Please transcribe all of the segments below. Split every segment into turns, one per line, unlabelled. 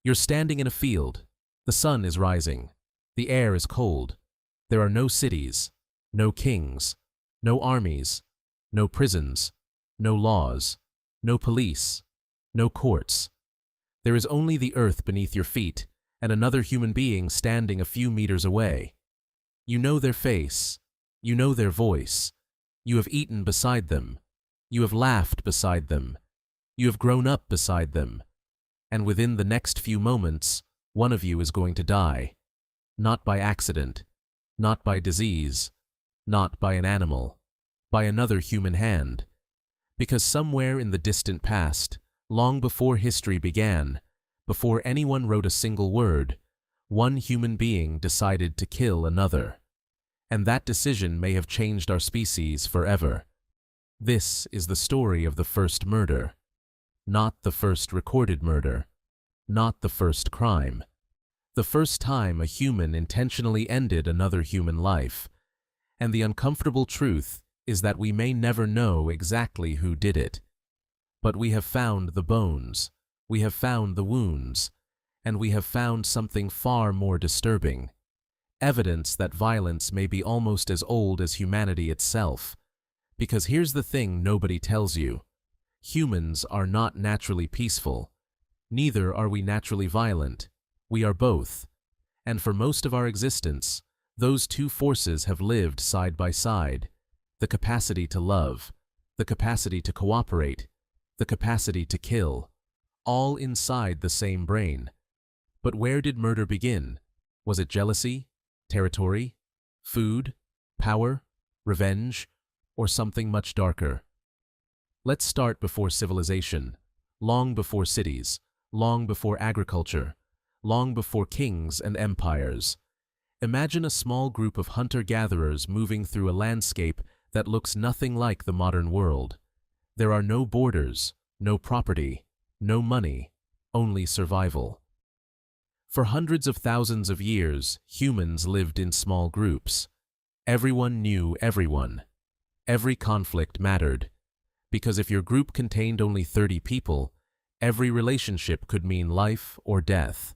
You're standing in a field. The sun is rising. The air is cold. There are no cities, no kings, no armies, no prisons, no laws, no police, no courts. There is only the earth beneath your feet and another human being standing a few meters away. You know their face. You know their voice. You have eaten beside them. You have laughed beside them. You have grown up beside them. And within the next few moments, one of you is going to die. Not by accident, not by disease, not by an animal, by another human hand. Because somewhere in the distant past, long before history began, before anyone wrote a single word, one human being decided to kill another. And that decision may have changed our species forever. This is the story of the first murder. Not the first recorded murder. Not the first crime. The first time a human intentionally ended another human life. And the uncomfortable truth is that we may never know exactly who did it. But we have found the bones, we have found the wounds, and we have found something far more disturbing. Evidence that violence may be almost as old as humanity itself. Because here's the thing nobody tells you. Humans are not naturally peaceful. Neither are we naturally violent. We are both. And for most of our existence, those two forces have lived side by side. The capacity to love, the capacity to cooperate, the capacity to kill, all inside the same brain. But where did murder begin? Was it jealousy, territory, food, power, revenge, or something much darker? Let's start before civilization, long before cities, long before agriculture, long before kings and empires. Imagine a small group of hunter-gatherers moving through a landscape that looks nothing like the modern world. There are no borders, no property, no money, only survival. For hundreds of thousands of years, humans lived in small groups. Everyone knew everyone. Every conflict mattered. Because if your group contained only 30 people, every relationship could mean life or death.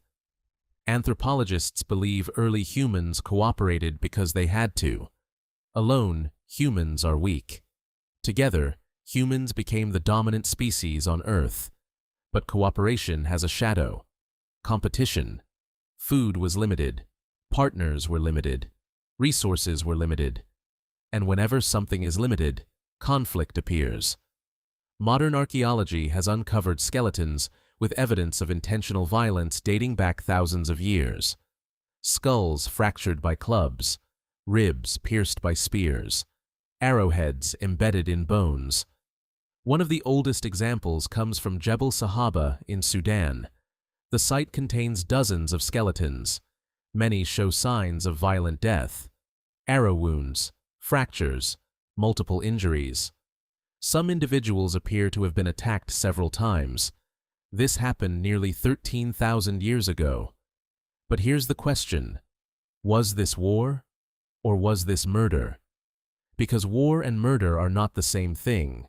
Anthropologists believe early humans cooperated because they had to. Alone, humans are weak. Together, humans became the dominant species on Earth. But cooperation has a shadow. Competition. Food was limited. Partners were limited. Resources were limited. And whenever something is limited, conflict appears. Modern archaeology has uncovered skeletons with evidence of intentional violence dating back thousands of years. Skulls fractured by clubs, ribs pierced by spears, arrowheads embedded in bones. One of the oldest examples comes from Jebel Sahaba in Sudan. The site contains dozens of skeletons. Many show signs of violent death. Arrow wounds, fractures, multiple injuries. Some individuals appear to have been attacked several times. This happened nearly 13,000 years ago. But here's the question. Was this war? Or was this murder? Because war and murder are not the same thing.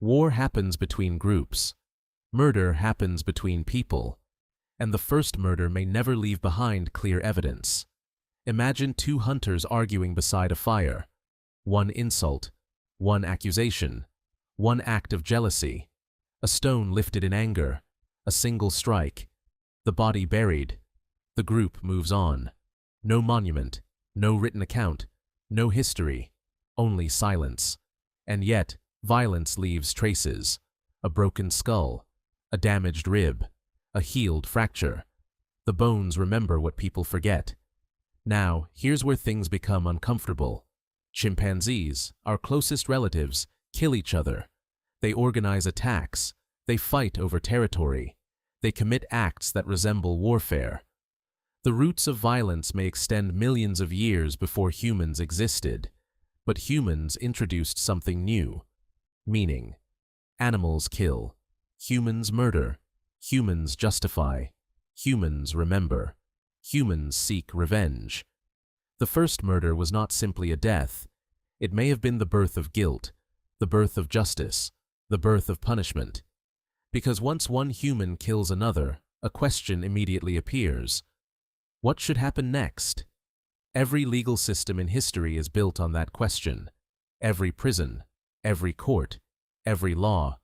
War happens between groups. Murder happens between people. And the first murder may never leave behind clear evidence. Imagine two hunters arguing beside a fire. One insult, one accusation, one act of jealousy, a stone lifted in anger, a single strike, the body buried. The group moves on. No monument, no written account, no history, only silence. And yet, violence leaves traces. A broken skull, a damaged rib, a healed fracture. The bones remember what people forget. Now, here's where things become uncomfortable. Chimpanzees, our closest relatives, kill each other. They organize attacks. They fight over territory. They commit acts that resemble warfare. The roots of violence may extend millions of years before humans existed, but humans introduced something new. Meaning. Animals kill. Humans murder. Humans justify. Humans remember. Humans seek revenge. The first murder was not simply a death. It may have been the birth of guilt, the birth of justice, the birth of punishment. Because once one human kills another, a question immediately appears. What should happen next? Every legal system in history is built on that question. Every prison, every court, every law,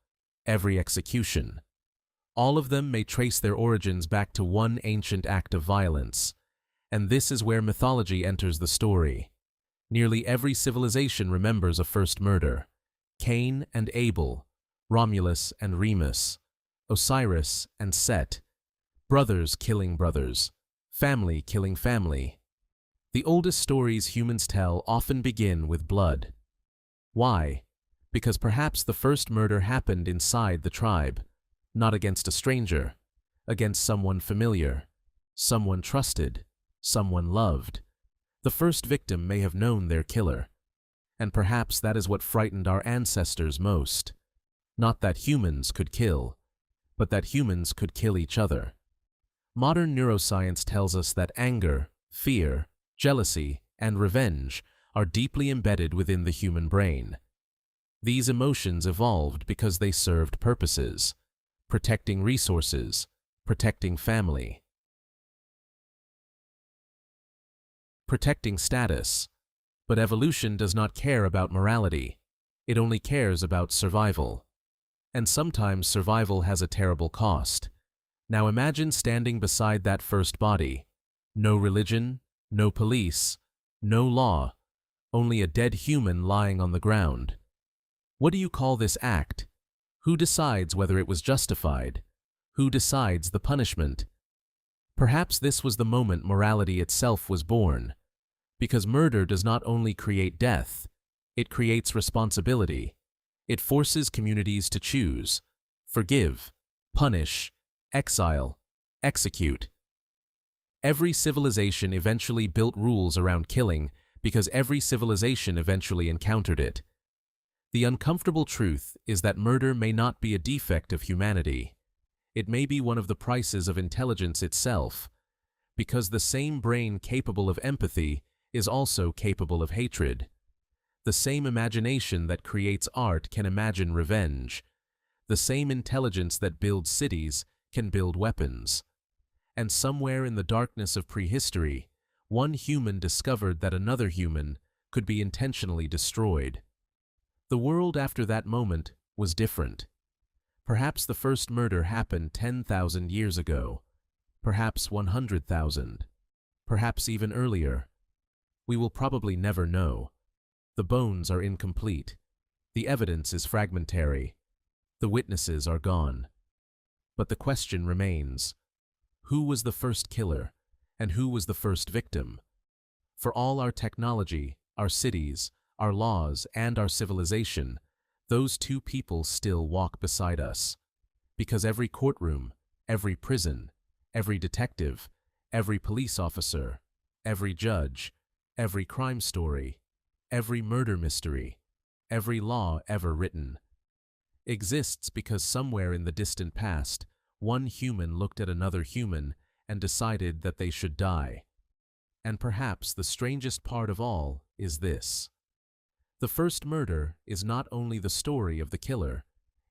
every execution. All of them may trace their origins back to one ancient act of violence. And this is where mythology enters the story. Nearly every civilization remembers a first murder. Cain and Abel, Romulus and Remus, Osiris and Set, brothers killing brothers, family killing family. The oldest stories humans tell often begin with blood. Why? Because perhaps the first murder happened inside the tribe, not against a stranger, against someone familiar, someone trusted, someone loved. The first victim may have known their killer. And perhaps that is what frightened our ancestors most. Not that humans could kill, but that humans could kill each other. Modern neuroscience tells us that anger, fear, jealousy, and revenge are deeply embedded within the human brain. These emotions evolved because they served purposes: protecting resources, protecting family, protecting status. But evolution does not care about morality. It only cares about survival. And sometimes survival has a terrible cost. Now imagine standing beside that first body. No religion, no police, no law, only a dead human lying on the ground. What do you call this act? Who decides whether it was justified? Who decides the punishment? Perhaps this was the moment morality itself was born. Because murder does not only create death, it creates responsibility. It forces communities to choose, forgive, punish, exile, execute. Every civilization eventually built rules around killing because every civilization eventually encountered it. The uncomfortable truth is that murder may not be a defect of humanity. It may be one of the prices of intelligence itself, because the same brain capable of empathy is also capable of hatred. The same imagination that creates art can imagine revenge. The same intelligence that builds cities can build weapons. And somewhere in the darkness of prehistory, one human discovered that another human could be intentionally destroyed. The world after that moment was different. Perhaps the first murder happened 10,000 years ago. Perhaps 100,000. Perhaps even earlier. We will probably never know. The bones are incomplete. The evidence is fragmentary. The witnesses are gone. But the question remains: who was the first killer, and who was the first victim? For all our technology, our cities, our laws, and our civilization, those two people still walk beside us. Because every courtroom, every prison, every detective, every police officer, every judge, every crime story, every murder mystery, every law ever written, exists because somewhere in the distant past, one human looked at another human and decided that they should die. And perhaps the strangest part of all is this: the first murder is not only the story of the killer,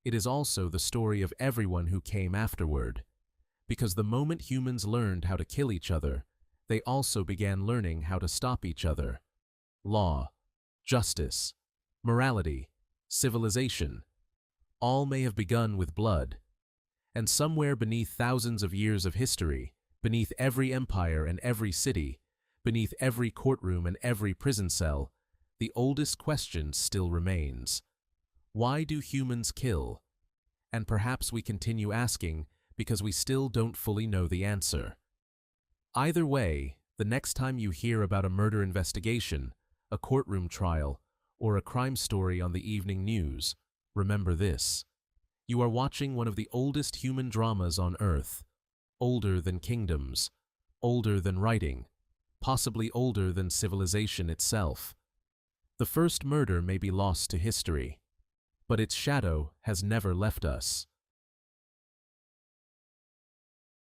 it is also the story of everyone who came afterward. Because the moment humans learned how to kill each other, they also began learning how to stop each other. Law, justice, morality, civilization, all may have begun with blood. And somewhere beneath thousands of years of history, beneath every empire and every city, beneath every courtroom and every prison cell, the oldest question still remains: why do humans kill? And perhaps we continue asking because we still don't fully know the answer. Either way, the next time you hear about a murder investigation, a courtroom trial, or a crime story on the evening news, remember this: you are watching one of the oldest human dramas on Earth, older than kingdoms, older than writing, possibly older than civilization itself. The first murder may be lost to history, but its shadow has never left us.